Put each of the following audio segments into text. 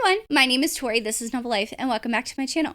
everyone, my name is Tori, this is Novel Life, and welcome back to my channel.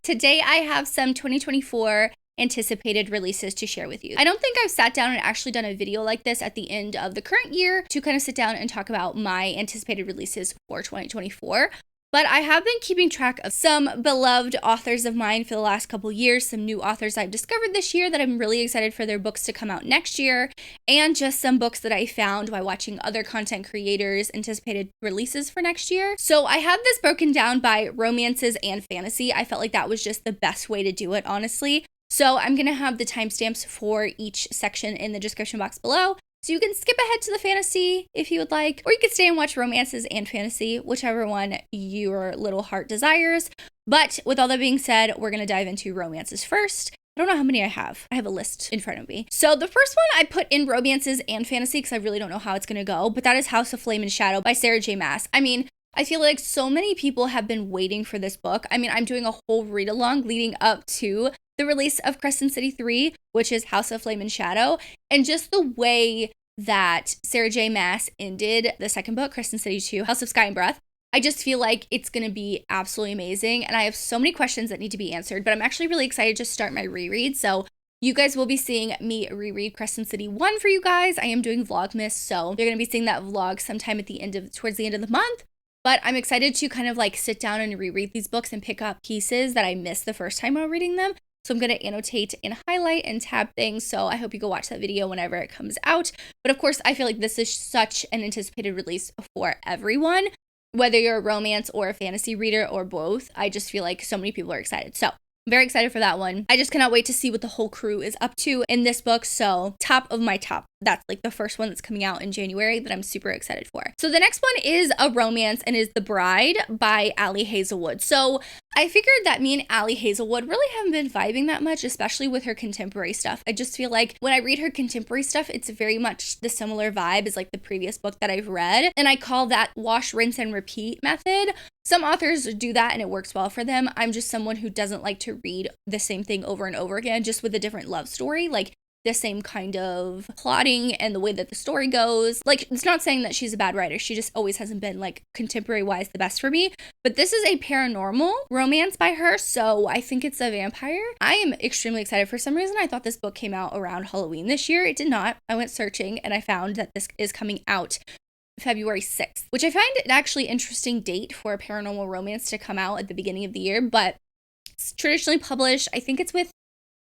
Today I have some 2024 anticipated releases to share with you. I don't think I've sat down and actually done a video like this at the end of the current year to kind of sit down and talk about my anticipated releases for 2024. But I have been keeping track of some beloved authors of mine for the last couple years, some new authors I've discovered this year that I'm really excited for their books to come out next year, and just some books that I found by watching other content creators' anticipated releases for next year. So I have this broken down by romances and fantasy. I felt like that was just the best way to do it, honestly. So I'm going to have the timestamps for each section in the description box below. So you can skip ahead to the fantasy if you would like, or you could stay and watch romances and fantasy, whichever one your little heart desires. But with all that being said, we're going to dive into romances first. I don't know how many I have. I have a list in front of me. So the first one I put in romances and fantasy because I really don't know how it's going to go, but that is House of Flame and Shadow by Sarah J. Maas. I mean, I feel like so many people have been waiting for this book. I mean, I'm doing a whole read along leading up to the release of Crescent City 3, which is House of Flame and Shadow, and just the way that Sarah J. Maas ended the second book, Crescent City 2, House of Sky and Breath. I just feel like it's going to be absolutely amazing, and I have so many questions that need to be answered, but I'm actually really excited to start my reread, so you guys will be seeing me reread Crescent City 1 for you guys. I am doing Vlogmas, so you're going to be seeing that vlog sometime towards the end of the month. But I'm excited to kind of like sit down and reread these books and pick up pieces that I missed the first time while reading them. So I'm going to annotate and highlight and tab things. So I hope you go watch that video whenever it comes out. But of course, I feel like this is such an anticipated release for everyone, whether you're a romance or a fantasy reader or both. I just feel like so many people are excited. So I'm very excited for that one. I just cannot wait to see what the whole crew is up to in this book. So top of my top. That's like the first one that's coming out in January that I'm super excited for. So the next one is a romance and is The Bride by Ali Hazelwood. So I figured that me and Ali Hazelwood really haven't been vibing that much, especially with her contemporary stuff. I just feel like when I read her contemporary stuff, it's very much the similar vibe as like the previous book that I've read. And I call that wash, rinse, and repeat method. Some authors do that and it works well for them. I'm just someone who doesn't like to read the same thing over and over again, just with a different love story. Like the same kind of plotting and the way that the story goes. Like, it's not saying that she's a bad writer. She just always hasn't been, like, contemporary-wise the best for me. But this is a paranormal romance by her, so I think it's a vampire. I am extremely excited. For some reason, I thought this book came out around Halloween this year. It did not. I went searching, and I found that this is coming out February 6th, which I find an actually interesting date for a paranormal romance to come out at the beginning of the year, but it's traditionally published. I think it's with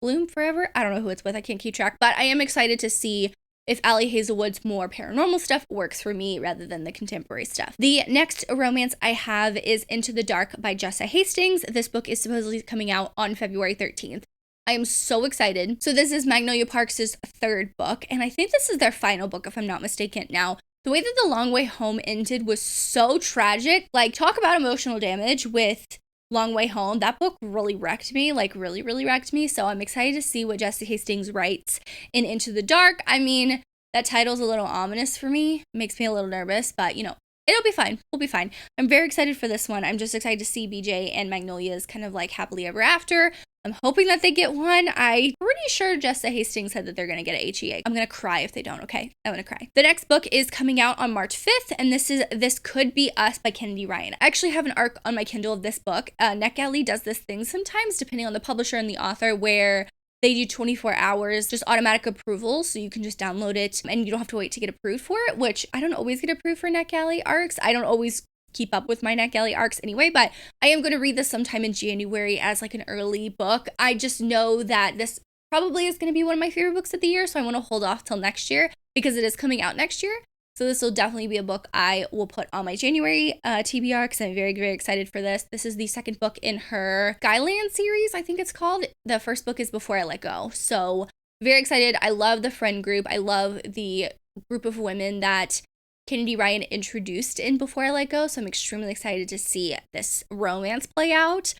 Bloom Forever. I don't know who it's with. I can't keep track, but I am excited to see if Ali Hazelwood's more paranormal stuff works for me rather than the contemporary stuff. The next romance I have is Into the Dark by Jessa Hastings. This book is supposedly coming out on February 13th. I am so excited. So this is Magnolia Parks' third book, and I think this is their final book if I'm not mistaken. Now, the way that The Long Way Home ended was so tragic. Like, talk about emotional damage with Long Way Home. That book really wrecked me, like really wrecked me. So I'm excited to see what Jessa Hastings writes in Into the Dark. I mean, that title's a little ominous for me. Makes me a little nervous, but you know, it'll be fine. We'll be fine. I'm very excited for this one. I'm just excited to see BJ and Magnolia's kind of like happily ever after. I'm hoping that they get one. I'm pretty sure Jessa Hastings said that they're going to get an HEA. I'm going to cry if they don't, okay? I'm going to cry. The next book is coming out on March 5th, and this Could Be Us by Kennedy Ryan. I actually have an arc on my Kindle of this book. NetGalley does this thing sometimes, depending on the publisher and the author, where they do 24 hours, just automatic approval, so you can just download it, and you don't have to wait to get approved for it, which I don't always get approved for NetGalley arcs. I don't always keep up with my NetGalley arcs anyway, but I am going to read this sometime in January as like an early book. I just know that this probably is going to be one of my favorite books of the year, so I want to hold off till next year because it is coming out next year. So this will definitely be a book I will put on my January TBR because I'm very excited for this. This is the second book in her Skyland series, I think it's called. The first book is Before I Let Go. So very excited. I love the friend group. I love the group of women that Kennedy Ryan introduced in Before I Let Go, so I'm extremely excited to see this romance play out.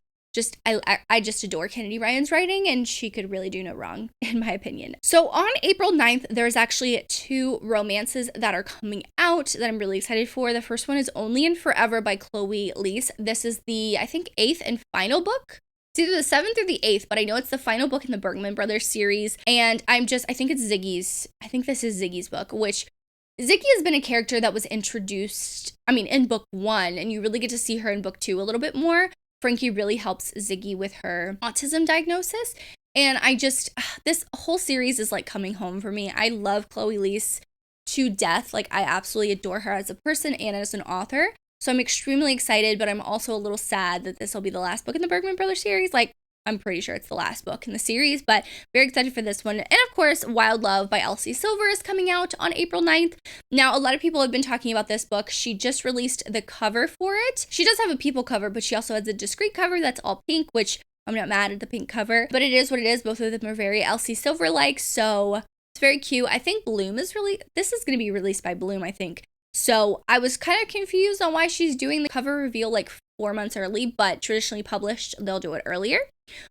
I just adore Kennedy Ryan's writing, and she could really do no wrong, in my opinion. So on April 9th, there's actually 2 romances that are coming out that I'm really excited for. The first one is Only and Forever by Chloe Leese. This is the, I think, 8th and final book. It's either the 7th or the 8th, but I know it's the final book in the Bergman Brothers series, and I think this is Ziggy's book, which Ziggy has been a character that was introduced, in book 1, and you really get to see her in book 2 a little bit more. Frankie really helps Ziggy with her autism diagnosis. And this whole series is like coming home for me. I love Chloe Leese to death. Like, I absolutely adore her as a person and as an author. So I'm extremely excited, but I'm also a little sad that this will be the last book in the Bergman Brothers series. Like, I'm pretty sure it's the last book in the series, but very excited for this one. And of course, Wild Love by Elsie Silver is coming out on April 9th. Now, a lot of people have been talking about this book. She just released the cover for it. She does have a people cover, but she also has a discreet cover that's all pink, which I'm not mad at the pink cover, but it is what it is. Both of them are very Elsie Silver-like, so it's very cute. I think this is going to be released by Bloom, I think. So I was kind of confused on why she's doing the cover reveal like 4 months early, but traditionally published, they'll do it earlier.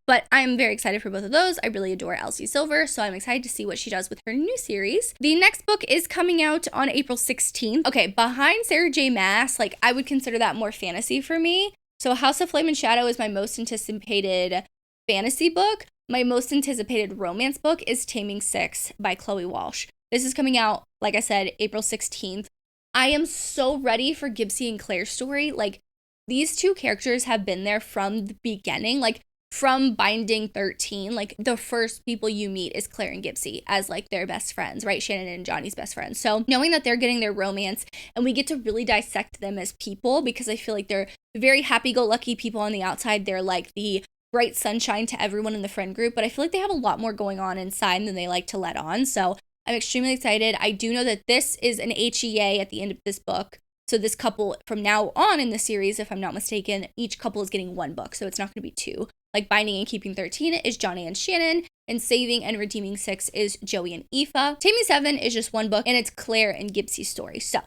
But I'm very excited for both of those. I really adore Elsie Silver, so I'm excited to see what she does with her new series. The next book is coming out on April 16th. Okay, behind Sarah J. Maas, like, I would consider that more fantasy for me. So House of Flame and Shadow is my most anticipated fantasy book. My most anticipated romance book is Taming 6 by Chloe Walsh. This is coming out, like I said, April 16th. I am so ready for Gibbsy and Claire's story. Like, these two characters have been there from the beginning. Like, from Binding 13, like, the first people you meet is Claire and Gibbsy as, like, their best friends, right? Shannon and Johnny's best friends. So knowing that they're getting their romance and we get to really dissect them as people, because I feel like they're very happy-go-lucky people on the outside. They're, like, the bright sunshine to everyone in the friend group, but I feel like they have a lot more going on inside than they like to let on. So I'm extremely excited. I do know that this is an HEA at the end of this book. So this couple, from now on in the series, if I'm not mistaken, each couple is getting 1 book. So it's not going to be 2. Like, Binding and Keeping 13 is Johnny and Shannon, and Saving and Redeeming 6 is Joey and Aoife. Taming 7 is just 1 book, and it's Claire and Gibbsy's story. So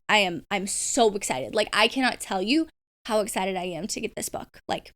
I'm so excited. Like, I cannot tell you how excited I am to get this book. Like,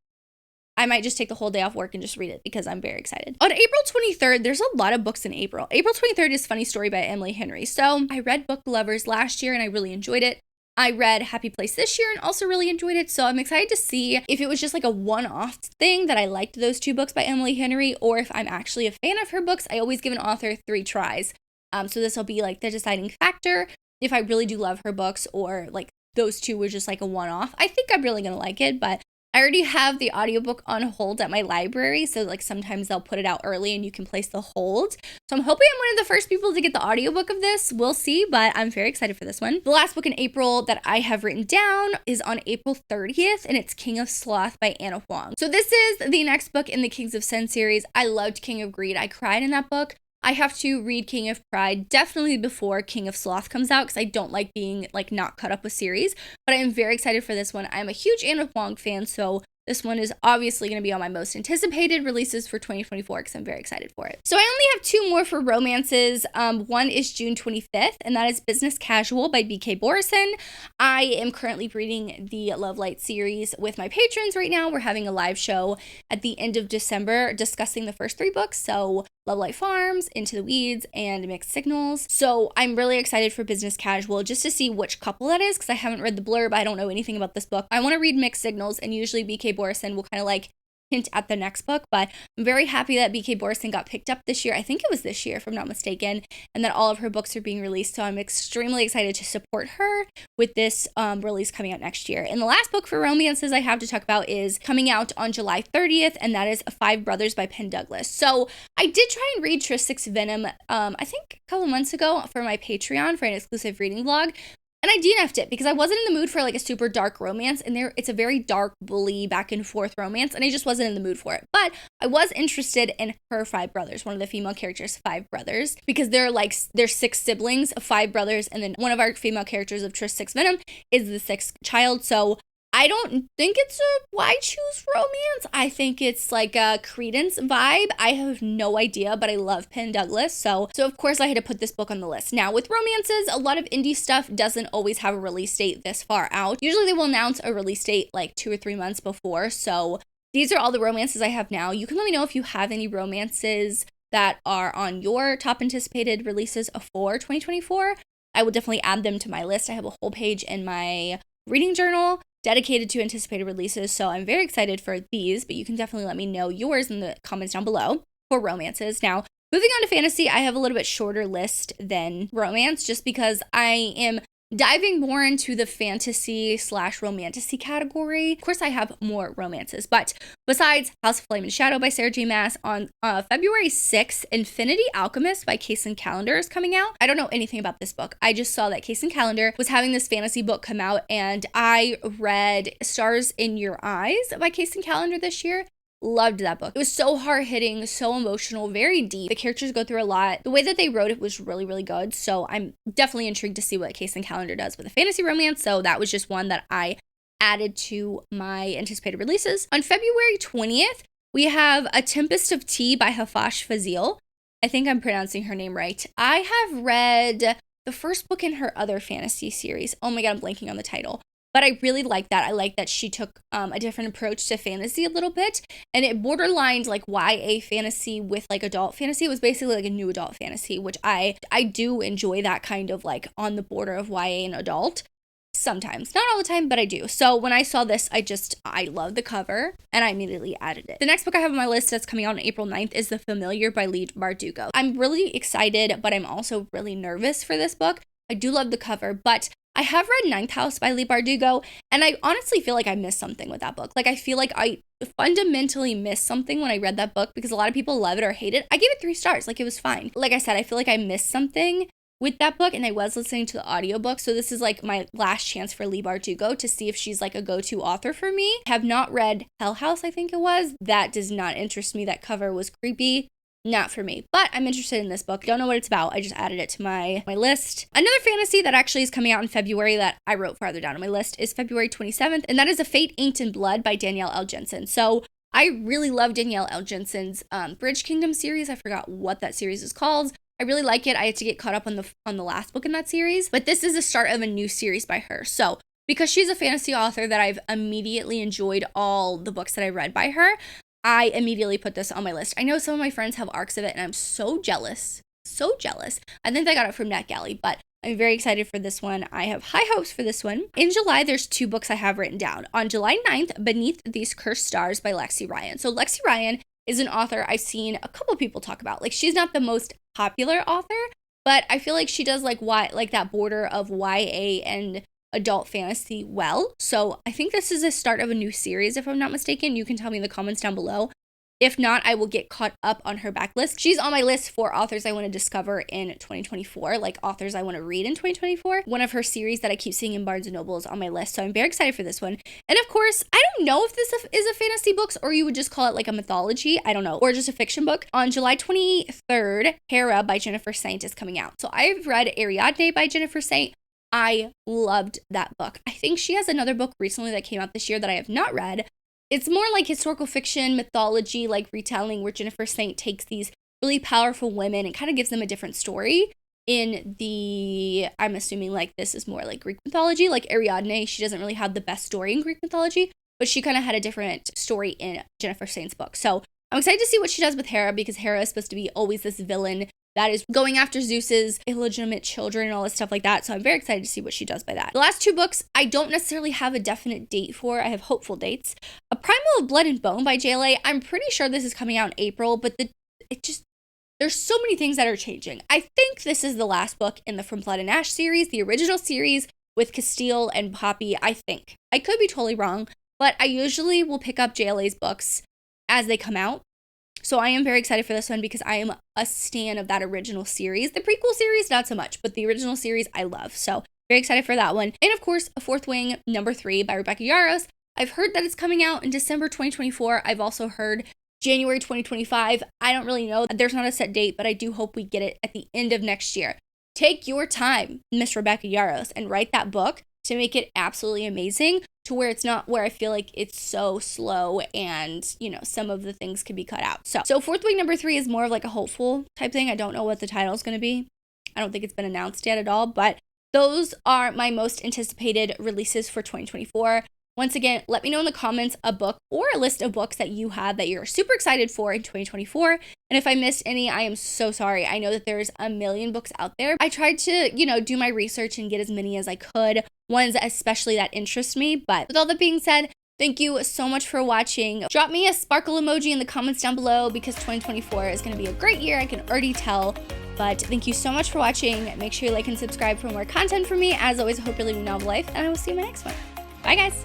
I might just take the whole day off work and just read it because I'm very excited. On April 23rd, there's a lot of books in April. April 23rd is Funny Story by Emily Henry. So I read Book Lovers last year and I really enjoyed it. I read Happy Place this year and also really enjoyed it. So I'm excited to see if it was just like a one-off thing that I liked those 2 books by Emily Henry, or if I'm actually a fan of her books. I always give an author 3 tries. So this will be like the deciding factor if I really do love her books, or like those 2 were just like a one-off. I think I'm really going to like it, but I already have the audiobook on hold at my library, so like sometimes they'll put it out early and you can place the hold. So I'm hoping I'm one of the first people to get the audiobook of this. We'll see, but I'm very excited for this one. The last book in April that I have written down is on April 30th, and it's King of Sloth by Anna Huang. So this is the next book in the Kings of Sin series. I loved King of Greed. I cried in that book. I have to read King of Pride definitely before King of Sloth comes out because I don't like being like not caught up with series, but I am very excited for this one. I'm a huge Anna Huang fan, so this one is obviously going to be on my most anticipated releases for 2024 because I'm very excited for it. So I only have 2 more for romances. One is June 25th, and that is Business Casual by B.K. Borison. I am currently reading the Love Light series with my patrons right now. We're having a live show at the end of December discussing the first 3 books. So Love Light Farms, Into the Weeds, and Mixed Signals. So I'm really excited for Business Casual just to see which couple that is because I haven't read the blurb. I don't know anything about this book. I want to read Mixed Signals, and usually B.K. Borison will kind of like hint at the next book, but I'm very happy that B.K. Borison got picked up this year. I think it was this year, if I'm not mistaken, and that all of her books are being released, so I'm extremely excited to support her with this release coming out next year. And the last book for romances I have to talk about is coming out on July 30th, and that is Five Brothers by Penn Douglas. So I did try and read Tristic's Venom, I think a couple months ago for my Patreon for an exclusive reading vlog, and I DNF'd it because I wasn't in the mood for like a super dark romance, and it's a very dark, bully, back and forth romance, and I just wasn't in the mood for it. But I was interested in her 5 brothers, one of the female characters' 5 brothers, because there's 6 siblings of 5 brothers, and then one of our female characters of Tristic's Venom is the 6th child. So I don't think it's a why choose romance. I think it's like a Credence vibe. I have no idea, but I love Penn Douglas. So of course I had to put this book on the list. Now with romances, a lot of indie stuff doesn't always have a release date this far out. Usually they will announce a release date like 2 or 3 months before. So these are all the romances I have now. You can let me know if you have any romances that are on your top anticipated releases for 2024. I will definitely add them to my list. I have a whole page in my reading journal dedicated to anticipated releases, so I'm very excited for these, but you can definitely let me know yours in the comments down below for romances. Now, Moving on to fantasy, I have a little bit shorter list than romance just because I am diving more into the fantasy / romantasy category. Of course, I have more romances, but besides House of Flame and Shadow by Sarah J. Maas, on February 6th, Infinity Alchemist by Kaysen Callender is coming out. I don't know anything about this book. I just saw that Kaysen Callender was having this fantasy book come out, and I read Stars in Your Eyes by Kaysen Callender this year. Loved that book. It was so hard-hitting, so emotional, very deep. The characters go through a lot. The way that they wrote it was really, really good. So I'm definitely intrigued to see what Kaysen Callender does with a fantasy romance. So that was just one that I added to my anticipated releases. On February 20th, we have A Tempest of Tea by Hafash Fazil. I think I'm pronouncing her name right. I have read the first book in her other fantasy series. Oh my God, I'm blanking on the title. But I really like that. I like that she took a different approach to fantasy a little bit. And it borderlined like YA fantasy with like adult fantasy. It was basically like a new adult fantasy, which I do enjoy that kind of like on the border of YA and adult. Sometimes. Not all the time, but I do. So when I saw this, I love the cover and I immediately added it. The next book I have on my list that's coming out on April 9th is The Familiar by Leigh Bardugo. I'm really excited, but I'm also really nervous for this book. I do love the cover, but I have read Ninth House by Leigh Bardugo, and I honestly feel like I missed something with that book. Like, I feel like I fundamentally missed something when I read that book because a lot of people love it or hate it. I gave it 3 stars. Like, it was fine. Like I said, I feel like I missed something with that book, and I was listening to the audiobook, so this is like my last chance for Leigh Bardugo to see if she's like a go-to author for me. Have not read Hell House, I think it was. That does not interest me. That cover was creepy. Not for me, but I'm interested in this book. Don't know what it's about. I just added it to my list. Another fantasy that actually is coming out in February that I wrote farther down on my list is February 27th, and that is A Fate Inked in Blood by Danielle L. Jensen. So I really love Danielle L. Jensen's Bridge Kingdom series. I forgot what that series is called. I really like it. I had to get caught up on the last book in that series, but this is the start of a new series by her. So because she's a fantasy author that I've immediately enjoyed all the books that I read by her, I immediately put this on my list. I know some of my friends have arcs of it, and I'm so jealous. So jealous. I think they got it from NetGalley, but I'm very excited for this one. I have high hopes for this one. In July, there's 2 books I have written down. On July 9th, Beneath These Cursed Stars by Lexi Ryan. So Lexi Ryan is an author I've seen a couple people talk about. Like, she's not the most popular author, but I feel like she does like that border of YA and adult fantasy well. So I think this is a start of a new series, if I'm not mistaken. You can tell me in the comments down below. If not, I will get caught up on her backlist. She's on my list for authors I want to discover in 2024, like authors I want to read in 2024. One of her series that I keep seeing in Barnes & Noble is on my list, so I'm very excited for this one. And of course, I don't know if this is a fantasy book, or you would just call it like a mythology, I don't know, or just a fiction book. On July 23rd, Hera by Jennifer Saint is coming out. So I've read Ariadne by Jennifer Saint. I loved that book. I think she has another book recently that came out this year that I have not read. It's more like historical fiction, mythology, like retelling, where Jennifer Saint takes these really powerful women and kind of gives them a different story in the, I'm assuming like this is more like Greek mythology. Like Ariadne, she doesn't really have the best story in Greek mythology, but she kind of had a different story in Jennifer Saint's book. So I'm excited to see what she does with Hera, because Hera is supposed to be always this villain that is going after Zeus's illegitimate children and all this stuff like that. So I'm very excited to see what she does by that. The last 2 books, I don't necessarily have a definite date for. I have hopeful dates. A Primal of Blood and Bone by JLA. I'm pretty sure this is coming out in April, but there's so many things that are changing. I think this is the last book in the From Blood and Ash series, the original series with Castile and Poppy, I think. I could be totally wrong, but I usually will pick up JLA's books as they come out. So I am very excited for this one because I am a stan of that original series. The prequel series, not so much, but the original series I love. So very excited for that one. And of course, A Fourth Wing, number 3 by Rebecca Yarros. I've heard that it's coming out in December 2024. I've also heard January 2025. I don't really know. There's not a set date, but I do hope we get it at the end of next year. Take your time, Miss Rebecca Yarros, and write that book to make it absolutely amazing, to where it's not where I feel like it's so slow and, you know, some of the things could be cut out. So Fourth Wing number 3 is more of like a hopeful type thing. I don't know what the title is going to be. I don't think it's been announced yet at all, but those are my most anticipated releases for 2024. Once again, let me know in the comments a book or a list of books that you have that you're super excited for in 2024. And if I missed any, I am so sorry. I know that there's a million books out there. I tried to, do my research and get as many as I could, ones especially that interest me. But with all that being said, Thank you so much for watching. Drop me a sparkle emoji in the comments down below because 2024 is going to be a great year. I can already tell. But thank you so much for watching. Make sure you like and subscribe for more content from me. As always, I hope you're living a novel life, and I will see you in my next one. Bye, guys.